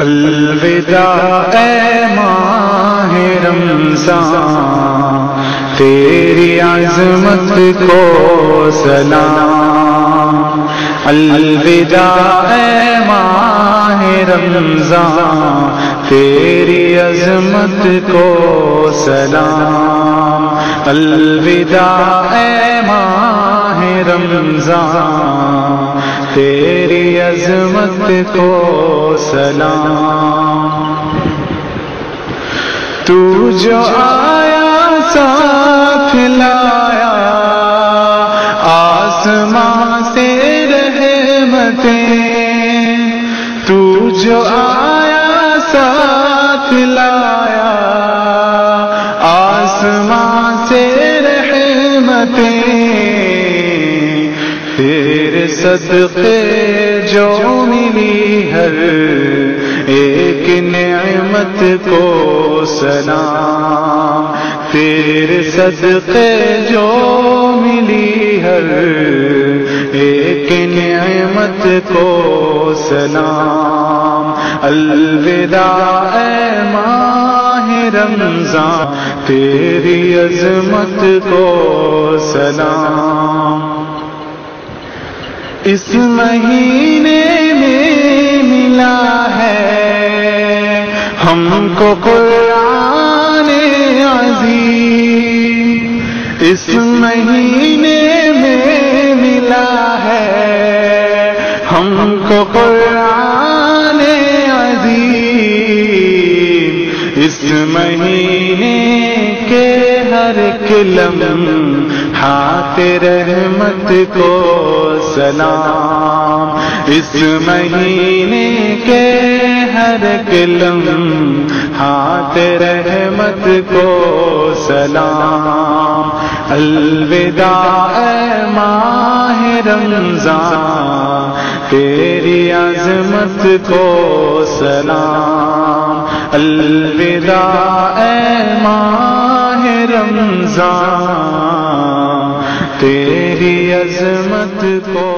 الوداع اے ماہ رمضان، تیری عظمت کو سلام۔ الوداع اے ماہ رمضان، تیری عظمت کو سلام۔ الوداع اے ماہ رمضان، تیری عظمت کو سلام۔ تو جو آیا ساتھ لایا آسمان سے رحمتیں، تو جو آیا ساتھ لایا آسمان سے رحمتیں، تیرے صدقے جو ملی ہر ایک نعمت کو سلام۔ تیرے صدقے جو ملی ہر ایک نعمت کو سلام۔ الوداع اے ماہ رمضان، تیری عظمت کو سلام۔ اس مہینے میں ملا ہے ہم کو قرآن عظیم، اس مہینے میں ملا ہے ہم کو قرآن عظیم۔ اس مہینے کے ہر لمحات رحمت کو سلام۔ اس مہینے کے ہر لمحات رحمت کو سلام۔ الوداع اے ماہ رمضان، تیری عظمت کو سلام۔ الوداع اے ماہ رمضان، تیری عظمت کو